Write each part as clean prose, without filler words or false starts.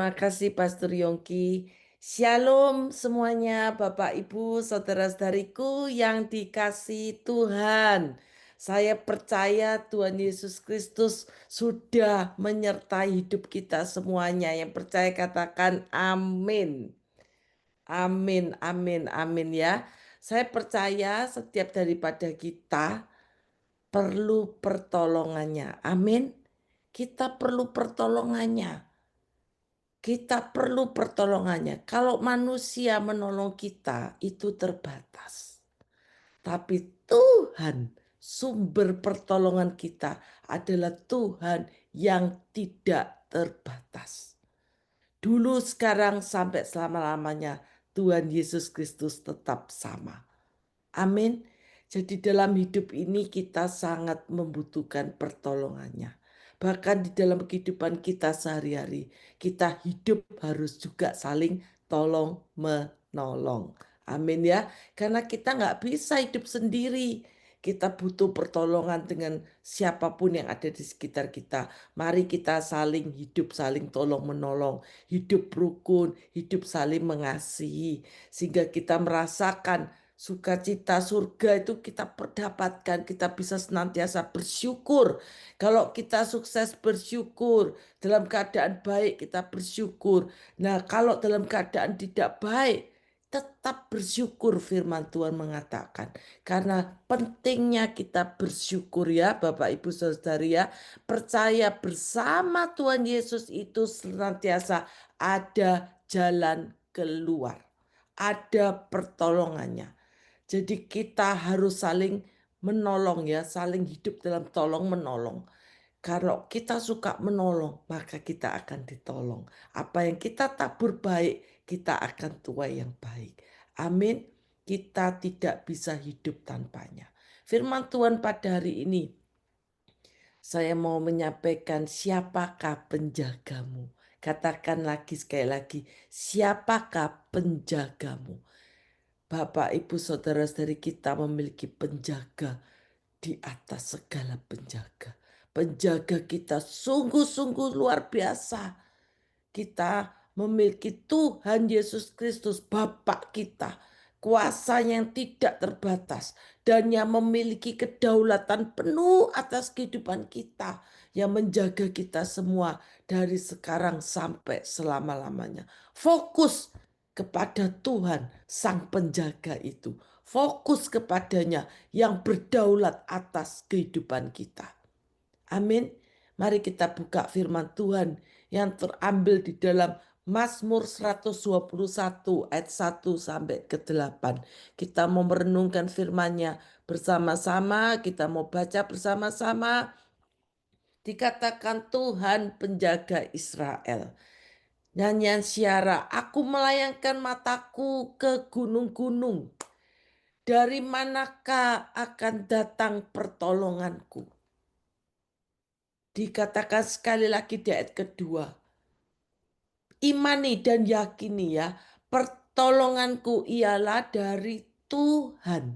Terima kasih Pastor Yongki. Shalom semuanya Bapak Ibu saudara-saudariku yang dikasihi Tuhan. Saya percaya Tuhan Yesus Kristus sudah menyertai hidup kita semuanya. Yang percaya katakan amin. Amin, amin, amin ya. Saya percaya setiap daripada kita perlu pertolongannya. Amin. Kita perlu pertolongannya. Kita perlu pertolongannya. Kalau manusia menolong kita itu terbatas. Tapi Tuhan, sumber pertolongan kita adalah Tuhan yang tidak terbatas. Dulu, sekarang, sampai selama-lamanya Tuhan Yesus Kristus tetap sama. Amin. Jadi dalam hidup ini kita sangat membutuhkan pertolongannya. Bahkan di dalam kehidupan kita sehari-hari, kita hidup harus juga saling tolong menolong. Amin ya. Karena kita nggak bisa hidup sendiri. Kita butuh pertolongan dengan siapapun yang ada di sekitar kita. Mari kita saling hidup, saling tolong menolong. Hidup rukun, hidup saling mengasihi. Sehingga kita merasakan sukacita surga itu kita perdapatkan, kita bisa senantiasa bersyukur. Kalau kita sukses bersyukur, dalam keadaan baik kita bersyukur. Nah, kalau dalam keadaan tidak baik, tetap bersyukur firman Tuhan mengatakan. Karena pentingnya kita bersyukur ya Bapak Ibu Saudari ya. Percaya bersama Tuhan Yesus itu senantiasa ada jalan keluar. Ada pertolongannya. Jadi kita harus saling menolong ya, saling hidup dalam tolong menolong. Kalau kita suka menolong, maka kita akan ditolong. Apa yang kita tabur baik, kita akan tuai yang baik. Amin. Kita tidak bisa hidup tanpanya. Firman Tuhan pada hari ini, saya mau menyampaikan siapakah penjagamu. Katakan lagi sekali lagi, siapakah penjagamu? Bapak, Ibu, saudara-saudari kita memiliki penjaga di atas segala penjaga. Penjaga kita sungguh-sungguh luar biasa. Kita memiliki Tuhan Yesus Kristus, Bapa kita. Kuasa yang tidak terbatas. Dan yang memiliki kedaulatan penuh atas kehidupan kita. Yang menjaga kita semua dari sekarang sampai selama-lamanya. Fokus kepada Tuhan sang penjaga itu. Fokus kepadanya yang berdaulat atas kehidupan kita. Amin. Mari kita buka firman Tuhan yang terambil di dalam Mazmur 121 ayat 1 sampai ke 8. Kita mau merenungkan firman-Nya bersama-sama, kita mau baca bersama-sama. Dikatakan Tuhan penjaga Israel. Nyanyian Syara, aku melayangkan mataku ke gunung-gunung. Dari manakah akan datang pertolonganku? Dikatakan sekali lagi di ayat kedua. Imani dan yakini ya, pertolonganku ialah dari Tuhan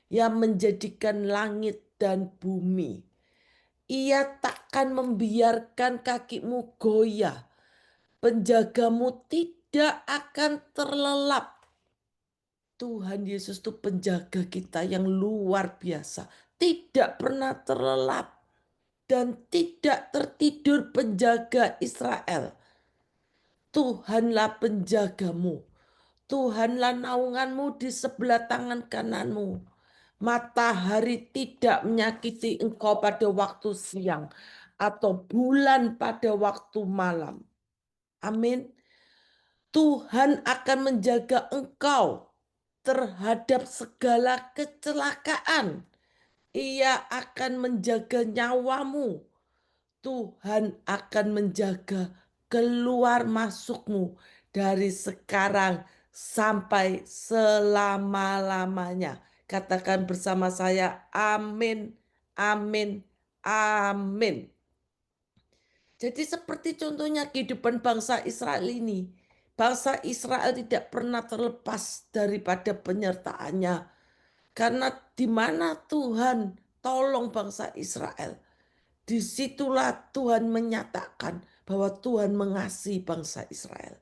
yang menjadikan langit dan bumi. Ia takkan membiarkan kakimu goyah. Penjagamu tidak akan terlelap. Tuhan Yesus itu penjaga kita yang luar biasa. Tidak pernah terlelap. Dan tidak tertidur penjaga Israel. Tuhanlah penjagamu. Tuhanlah naunganmu di sebelah tangan kananmu. Matahari tidak menyakiti engkau pada waktu siang. Atau bulan pada waktu malam. Amin. Tuhan akan menjaga engkau terhadap segala kecelakaan. Ia akan menjaga nyawamu. Tuhan akan menjaga keluar masukmu dari sekarang sampai selama-lamanya. Katakan bersama saya, amin, amin, amin. Jadi seperti contohnya kehidupan bangsa Israel ini. Bangsa Israel tidak pernah terlepas daripada penyertaannya. Karena di mana Tuhan tolong bangsa Israel, disitulah Tuhan menyatakan bahwa Tuhan mengasihi bangsa Israel.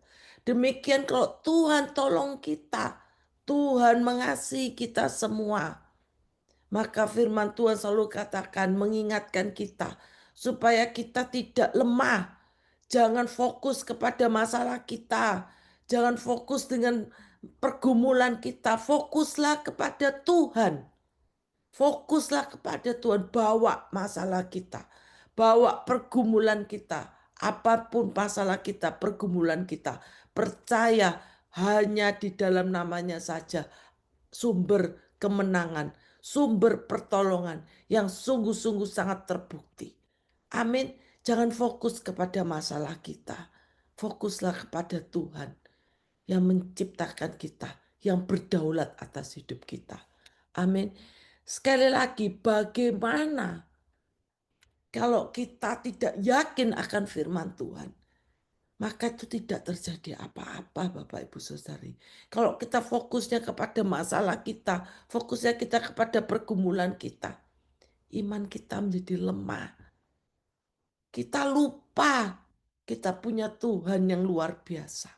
Demikian kalau Tuhan tolong kita, Tuhan mengasihi kita semua. Maka firman Tuhan selalu katakan, mengingatkan kita supaya kita tidak lemah. Jangan fokus kepada masalah kita. Jangan fokus dengan pergumulan kita. Fokuslah kepada Tuhan. Fokuslah kepada Tuhan. Bawa masalah kita. Bawa pergumulan kita. Apapun masalah kita, pergumulan kita. Percaya hanya di dalam namanya saja sumber kemenangan, sumber pertolongan yang sungguh-sungguh sangat terbukti. Amin. Jangan fokus kepada masalah kita. Fokuslah kepada Tuhan yang menciptakan kita, yang berdaulat atas hidup kita. Amin. Sekali lagi, bagaimana kalau kita tidak yakin akan firman Tuhan? Maka itu tidak terjadi apa-apa Bapak Ibu Saudari. Kalau kita fokusnya kepada masalah kita, fokusnya kita kepada pergumulan kita, iman kita menjadi lemah. Kita lupa kita punya Tuhan yang luar biasa.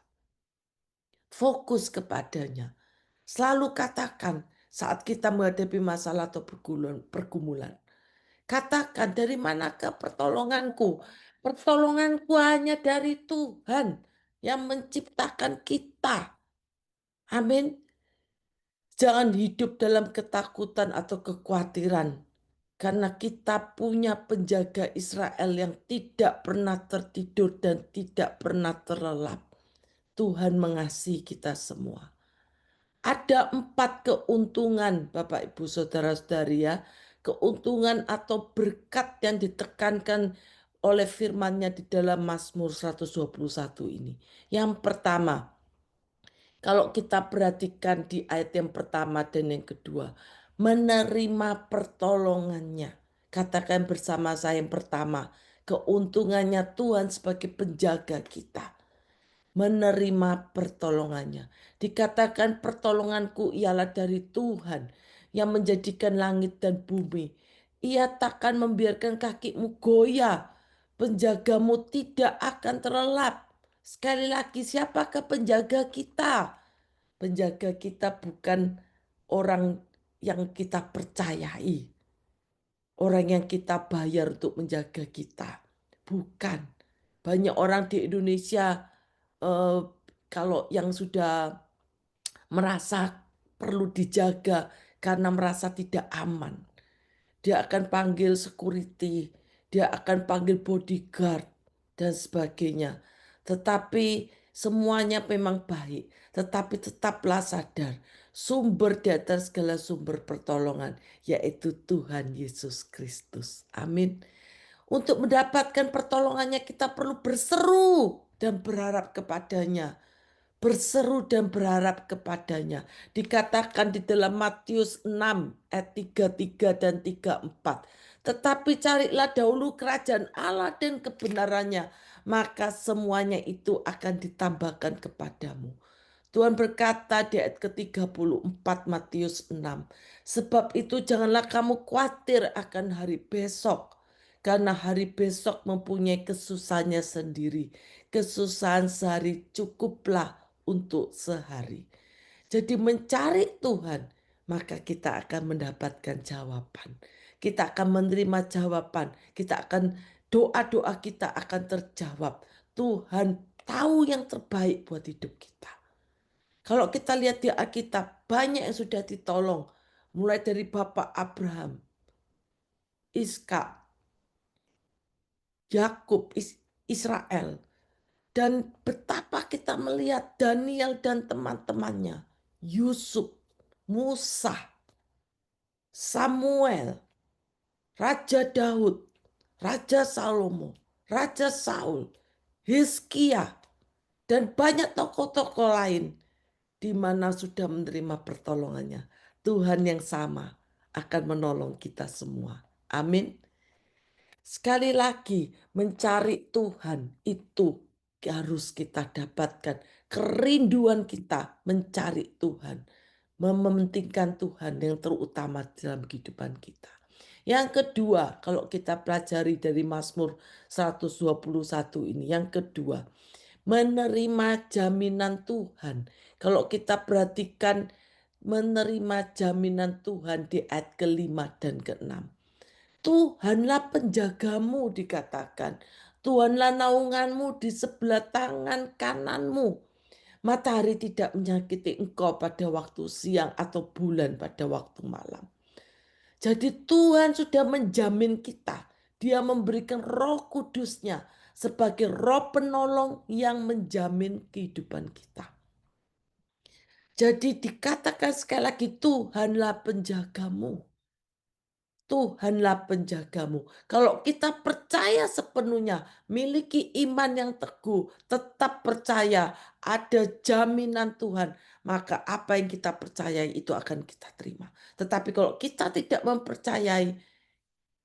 Fokus kepadanya. Selalu katakan saat kita menghadapi masalah atau pergumulan. Katakan, dari manakah pertolonganku? Pertolonganku hanya dari Tuhan yang menciptakan kita. Amin. Jangan hidup dalam ketakutan atau kekhawatiran. Karena kita punya penjaga Israel yang tidak pernah tertidur dan tidak pernah terlelap. Tuhan mengasihi kita semua. Ada 4 keuntungan Bapak Ibu Saudara-saudari ya. Keuntungan atau berkat yang ditekankan oleh firman-Nya di dalam Mazmur 121 ini. Yang pertama, kalau kita perhatikan di ayat yang pertama dan yang kedua, menerima pertolongannya. Katakan bersama saya yang pertama, keuntungannya Tuhan sebagai penjaga kita. Menerima pertolongannya. Dikatakan pertolonganku ialah dari Tuhan yang menjadikan langit dan bumi. Ia takkan membiarkan kakimu goyah. Penjagamu tidak akan terlelap. Sekali lagi, siapakah penjaga kita? Penjaga kita bukan orang yang kita percayai. Orang yang kita bayar untuk menjaga kita. Bukan. Banyak orang di Indonesia kalau yang sudah merasa perlu dijaga karena merasa tidak aman. Dia akan panggil security, dia akan panggil bodyguard dan sebagainya. Tetapi semuanya memang baik, tetapi tetaplah sadar sumber di atas segala sumber pertolongan yaitu Tuhan Yesus Kristus. Amin. Untuk mendapatkan pertolongannya kita perlu berseru dan berharap kepadanya. Berseru dan berharap kepadanya. Dikatakan di dalam Matius 6 ayat 33 dan 34. Tetapi carilah dahulu kerajaan Allah dan kebenarannya, maka semuanya itu akan ditambahkan kepadamu. Tuhan berkata di ayat ke-34 Matius 6. Sebab itu janganlah kamu khawatir akan hari besok. Karena hari besok mempunyai kesusahannya sendiri. Kesusahan sehari cukuplah untuk sehari. Jadi mencari Tuhan, maka kita akan mendapatkan jawaban. Kita akan menerima jawaban. Kita akan doa-doa kita akan terjawab. Tuhan tahu yang terbaik buat hidup kita. Kalau kita lihat di Alkitab, banyak yang sudah ditolong. Mulai dari Bapak Abraham, Iskak, Yakub, Israel. Dan betapa kita melihat Daniel dan teman-temannya. Yusuf, Musa, Samuel, Raja Daud, Raja Salomo, Raja Saul, Hizkia, dan banyak tokoh-tokoh lain di mana sudah menerima pertolongannya. Tuhan yang sama akan menolong kita semua. Amin. Sekali lagi, mencari Tuhan itu harus kita dapatkan. Kerinduan kita mencari Tuhan. Mementingkan Tuhan yang terutama dalam kehidupan kita. Yang kedua, kalau kita pelajari dari Mazmur 121 ini, yang kedua, menerima jaminan Tuhan. Kalau kita perhatikan menerima jaminan Tuhan di ayat kelima dan keenam. Tuhanlah penjagamu dikatakan. Tuhanlah naunganmu di sebelah tangan kananmu. Matahari tidak menyakiti engkau pada waktu siang atau bulan pada waktu malam. Jadi Tuhan sudah menjamin kita. Dia memberikan Roh Kudusnya sebagai roh penolong yang menjamin kehidupan kita. Jadi dikatakan sekali lagi, Tuhanlah penjagamu. Tuhanlah penjagamu. Kalau kita percaya sepenuhnya, miliki iman yang teguh, tetap percaya ada jaminan Tuhan, maka apa yang kita percayai itu akan kita terima. Tetapi kalau kita tidak mempercayai,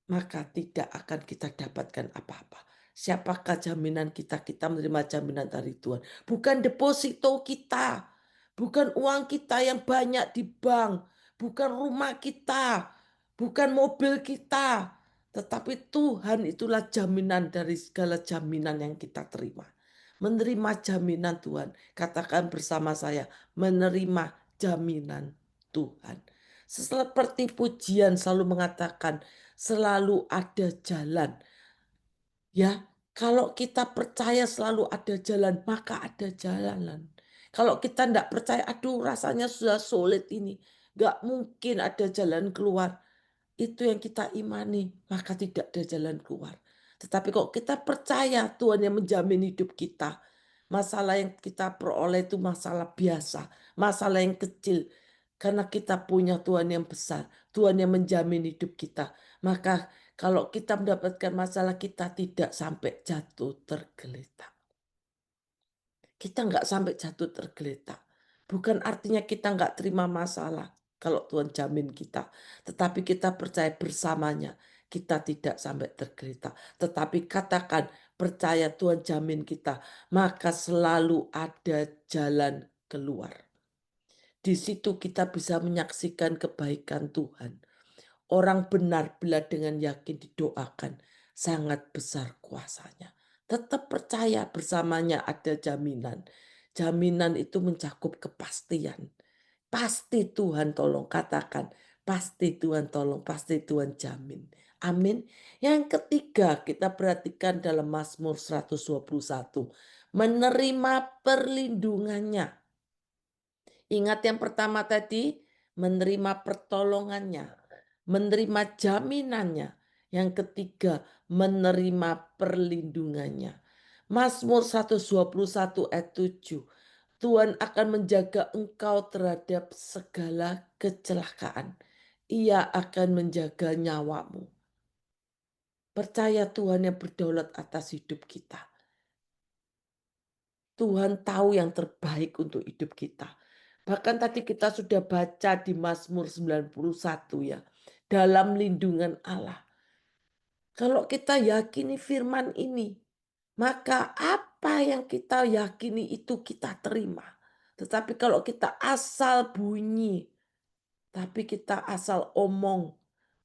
maka tidak akan kita dapatkan apa-apa. Siapakah jaminan kita? Kita menerima jaminan dari Tuhan. Bukan deposito kita. Bukan uang kita yang banyak di bank. Bukan rumah kita. Bukan mobil kita. Tetapi Tuhan itulah jaminan dari segala jaminan yang kita terima. Menerima jaminan Tuhan. Katakan bersama saya, menerima jaminan Tuhan. Seperti pujian selalu mengatakan, selalu ada jalan. Ya, kalau kita percaya selalu ada jalan, maka ada jalan. Kalau kita tidak percaya, aduh rasanya sudah sulit ini. Gak mungkin ada jalan keluar. Itu yang kita imani, maka tidak ada jalan keluar. Tetapi kalau kita percaya Tuhan yang menjamin hidup kita, masalah yang kita peroleh itu masalah biasa, masalah yang kecil. Karena kita punya Tuhan yang besar, Tuhan yang menjamin hidup kita. Maka kalau kita mendapatkan masalah, kita tidak sampai jatuh tergeletak. Kita nggak sampai jatuh tergeletak. Bukan artinya kita nggak terima masalah kalau Tuhan jamin kita. Tetapi kita percaya bersamanya. Kita tidak sampai tergeletak. Tetapi katakan percaya Tuhan jamin kita. Maka selalu ada jalan keluar. Di situ kita bisa menyaksikan kebaikan Tuhan. Orang benar bila dengan yakin didoakan, sangat besar kuasanya. Tetap percaya bersamanya ada jaminan. Jaminan itu mencakup kepastian. Pasti Tuhan tolong, katakan. Pasti Tuhan tolong, pasti Tuhan jamin. Amin. Yang ketiga kita perhatikan dalam Mazmur 121. Menerima perlindungannya. Ingat yang pertama tadi, menerima pertolongannya, menerima jaminannya. Yang ketiga, menerima perlindungannya. Mazmur 121 ayat 7. Tuhan akan menjaga engkau terhadap segala kecelakaan. Ia akan menjaga nyawamu. Percaya Tuhan yang berdaulat atas hidup kita. Tuhan tahu yang terbaik untuk hidup kita. Bahkan tadi kita sudah baca di Mazmur 91 ya. Dalam lindungan Allah. Kalau kita yakini firman ini, maka apa yang kita yakini itu kita terima. Tetapi kalau kita asal bunyi, tapi kita asal omong,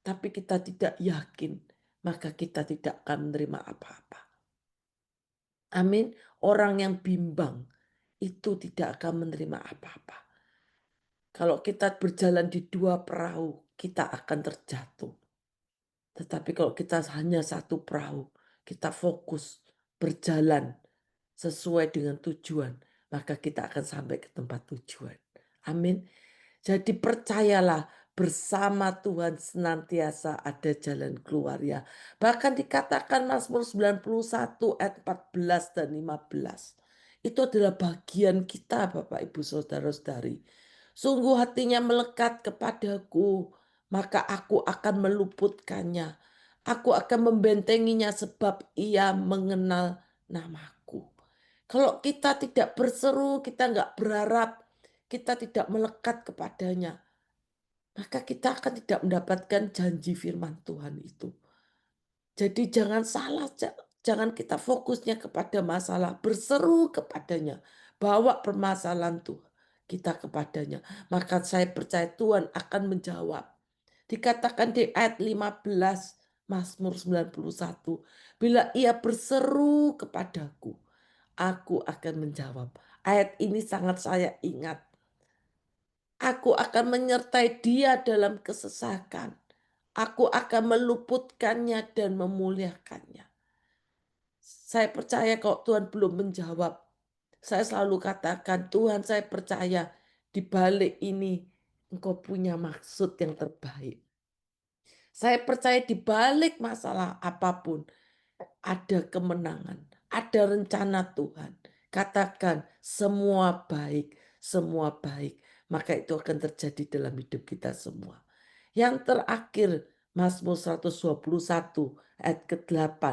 tapi kita tidak yakin, maka kita tidak akan menerima apa-apa. Amin. Orang yang bimbang itu tidak akan menerima apa-apa. Kalau kita berjalan di dua perahu, kita akan terjatuh. Tetapi kalau kita hanya satu perahu, kita fokus berjalan sesuai dengan tujuan, maka kita akan sampai ke tempat tujuan. Amin. Jadi percayalah, bersama Tuhan senantiasa ada jalan keluar ya. Bahkan dikatakan Mazmur 91 ayat 14 dan 15. Itu adalah bagian kita Bapak Ibu Saudara-saudari. Sungguh hatinya melekat kepadaku, maka aku akan meluputkannya. Aku akan membentenginya sebab ia mengenal namaku. Kalau kita tidak berseru, kita nggak berharap, kita tidak melekat kepadanya, maka kita akan tidak mendapatkan janji firman Tuhan itu. Jadi jangan salah, jangan kita fokusnya kepada masalah, berseru kepadanya, bawa permasalahan Tuhan kita kepadanya. Maka saya percaya Tuhan akan menjawab. Dikatakan di ayat 15 Mazmur 91, bila ia berseru kepadaku, aku akan menjawab. Ayat ini sangat saya ingat. Aku akan menyertai dia dalam kesesakan. Aku akan meluputkannya dan memuliakannya. Saya percaya kalau Tuhan belum menjawab. Saya selalu katakan, Tuhan saya percaya di balik ini Engkau punya maksud yang terbaik. Saya percaya di balik masalah apapun ada kemenangan, ada rencana Tuhan. Katakan semua baik, semua baik. Maka itu akan terjadi dalam hidup kita semua. Yang terakhir, Mazmur 121 ayat ke-8.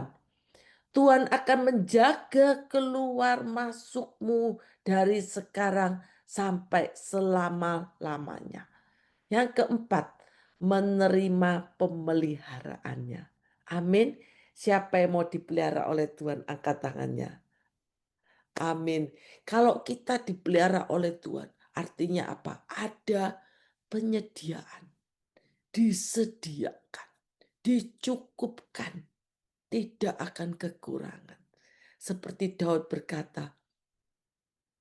Tuhan akan menjaga keluar masukmu dari sekarang sampai selama-lamanya. Yang keempat, menerima pemeliharaannya. Amin. Siapa yang mau dipelihara oleh Tuhan, angkat tangannya. Amin. Kalau kita dipelihara oleh Tuhan, artinya apa? Ada penyediaan, disediakan, dicukupkan, tidak akan kekurangan. Seperti Daud berkata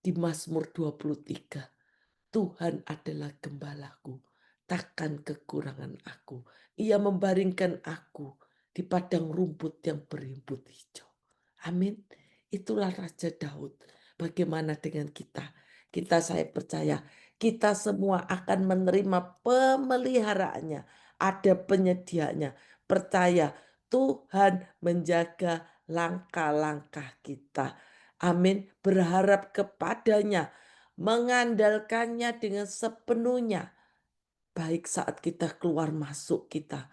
di Mazmur 23, Tuhan adalah gembalaku, takkan kekurangan aku. Ia membaringkan aku di padang rumput yang berimbut hijau. Amin. Itulah Raja Daud. Bagaimana dengan kita? Kita, saya percaya, kita semua akan menerima pemeliharaannya. Ada penyediaannya. Percaya Tuhan menjaga langkah-langkah kita. Amin. Berharap kepadanya, mengandalkannya dengan sepenuhnya. Baik saat kita keluar masuk kita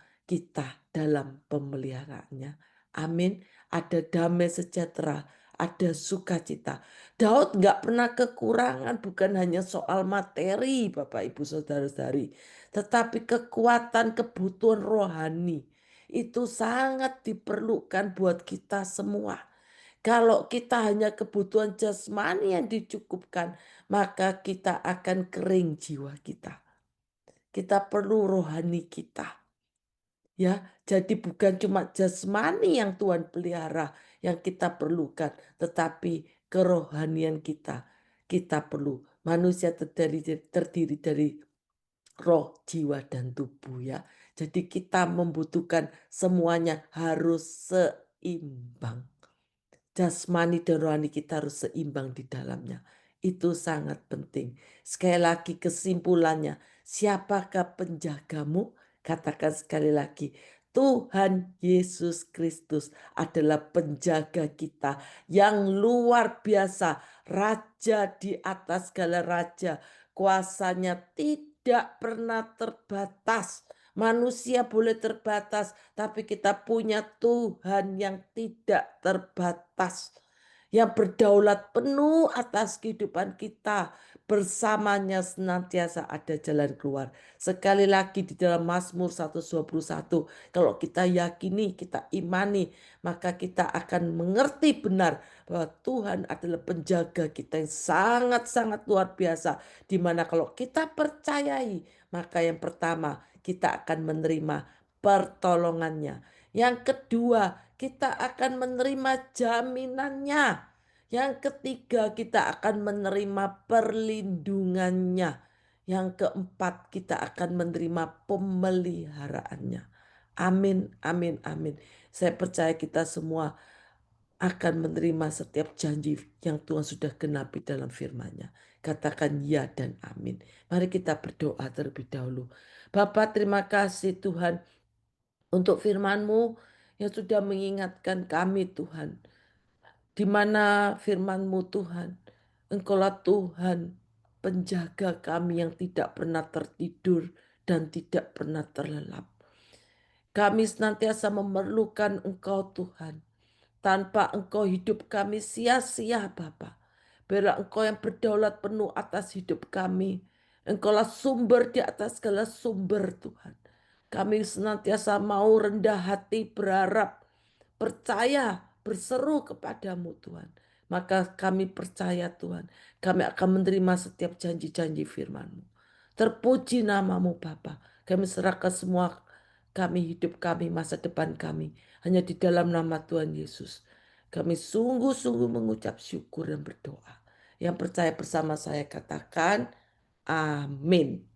dalam pemeliharaannya. Amin. Ada damai sejahtera, ada sukacita. Daud nggak pernah kekurangan, bukan hanya soal materi Bapak Ibu Saudara-saudari. Tetapi kekuatan kebutuhan rohani itu sangat diperlukan buat kita semua. Kalau kita hanya kebutuhan jasmani yang dicukupkan, maka kita akan kering jiwa kita. Kita perlu rohani kita. Ya, jadi bukan cuma jasmani yang Tuhan pelihara yang kita perlukan, tetapi kerohanian kita. Kita perlu. Manusia terdiri dari roh, jiwa, dan tubuh ya. Jadi kita membutuhkan semuanya harus seimbang. Jasmani dan rohani kita harus seimbang di dalamnya. Itu sangat penting. Sekali lagi kesimpulannya, siapakah penjagamu? Katakan sekali lagi, Tuhan Yesus Kristus adalah penjaga kita yang luar biasa. Raja di atas segala raja. Kuasanya tidak pernah terbatas. Manusia boleh terbatas, tapi kita punya Tuhan yang tidak terbatas, yang berdaulat penuh atas kehidupan kita. Bersamanya senantiasa ada jalan keluar. Sekali lagi di dalam Mazmur 121, kalau kita yakini, kita imani, maka kita akan mengerti benar bahwa Tuhan adalah penjaga kita yang sangat-sangat luar biasa. Dimana kalau kita percayai, maka yang pertama kita akan menerima pertolongannya. Yang kedua, kita akan menerima jaminannya. Yang ketiga, kita akan menerima perlindungannya. Yang keempat, kita akan menerima pemeliharaannya. Amin, amin, amin. Saya percaya kita semua akan menerima setiap janji yang Tuhan sudah genapi dalam firman-Nya. Katakan ya dan amin. Mari kita berdoa terlebih dahulu. Bapa, terima kasih Tuhan untuk firman-Mu yang sudah mengingatkan kami Tuhan. Di mana firman-Mu Tuhan, Engkaulah Tuhan penjaga kami yang tidak pernah tertidur dan tidak pernah terlelap. Kami senantiasa memerlukan Engkau Tuhan. Tanpa Engkau hidup kami sia-sia Bapa. Biarlah Engkau yang berdaulat penuh atas hidup kami. Engkaulah sumber di atas segala sumber Tuhan. Kami senantiasa mau rendah hati berharap, percaya, berseru kepadamu Tuhan. Maka kami percaya Tuhan, kami akan menerima setiap janji-janji firman-Mu. Terpuji namamu Bapa. Kami serahkan semua kami, hidup kami, masa depan kami. Hanya di dalam nama Tuhan Yesus. Kami sungguh-sungguh mengucap syukur dan berdoa. Yang percaya bersama saya katakan, amin.